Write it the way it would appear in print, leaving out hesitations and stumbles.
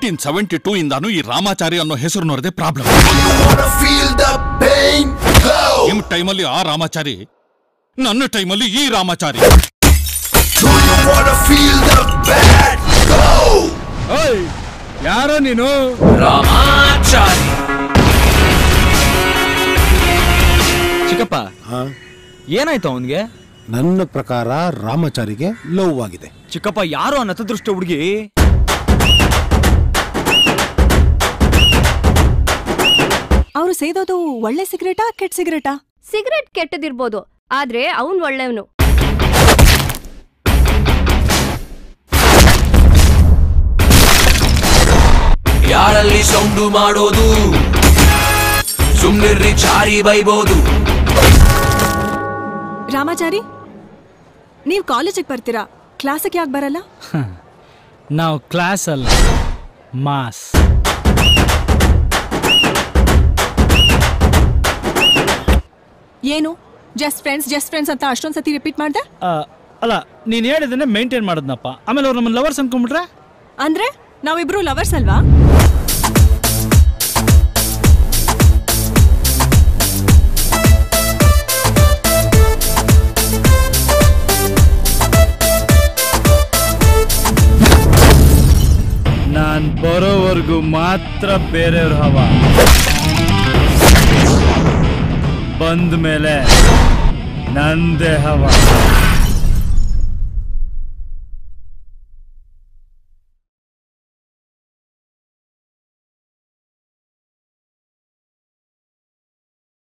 1972 ಇಂದಾನು ಈ ರಾಮಾಚಾರಿ ಅನ್ನೋ ಹೆಸರು ನೋಡದೆ ಪ್ರಾಬ್ಲಮ್. ನಿಮ್ ಟೈಮಲ್ಲಿ ಆ ರಾಮಾಚಾರಿ, ನನ್ನ ಟೈಮಲ್ಲಿ ಈ ರಾಮಾಚಾರಿ. ಯಾರೋ ನೀನು? ರಾಮಾಚಾರಿ. ಚಿಕ್ಕಪ್ಪ, ಏನಾಯ್ತು ಅವನ್ಗೆ? ನನ್ನ ಪ್ರಕಾರ ರಾಮಾಚಾರಿಗೆ ಲವ್ ಆಗಿದೆ. ಚಿಕ್ಕಪ್ಪ, ಯಾರೋ ನತದೃಷ್ಟ ಹುಡುಗಿ. ಅವರು ಸೇದೋದು ಒಳ್ಳೆ ಸಿಗರೇಟಾ ಕೆಟ್ಟ ಸಿಗರೇಟಾ? ಸಿಗರೇಟ್ ಕೆಟ್ಟದಿರ್ಬೋದು, ಆದ್ರೆ ಅವನ್ ಒಳ್ಳೆಯವನು. ಯಾರಲ್ಲಿ ಸೌಂಡು ಮಾಡೋದು, ಸುಮ್ನಿರ್ರಿ ಚಾರಿ ಬೈಬೋದು. ರಾಮಾಚಾರಿ, ನೀವ್ ಕಾಲೇಜಿಗೆ ಬರ್ತೀರಾ, ಕ್ಲಾಸಿಗೆ ಯಾಕೆ ಬರಲ್ಲ? ನಾವು ಕ್ಲಾಸ್ ಅಲ್ಲ, ಮಾಸ್. ಏನು ಜಸ್ಟ್ ಫ್ರೆಂಡ್ಸ್ ಅಂತ ಅಷ್ಟೊಂದ್ ಸತಿ ರಿಪೀಟ್ ಮಾಡ್ದೆ? ಅಲ್ಲ, ನೀನ್ ಹೇಳಿದನ್ನೇ ಮೇಂಟೈನ್ ಮಾಡಿದ್ನಪ್ಪ. ಆಮೇಲೆ ಅವ್ರು ನಮ್ಮನ್ನ ಲವರ್ಸ್ ಅನ್ಕೊಂಡ್ಬಿಟ್ರೆ? ಅಂದ್ರೆ ನಾವಿಬ್ರು ಲವರ್ಸ್ ಅಲ್ವಾ? ನಾನ್ ಬರೋವರೆಗೂ ಮಾತ್ರ ಬೇರೆಯವ್ರ ಹವ, ಬಂದ ಮೇಲೆ ನಂದೇ ಹವ.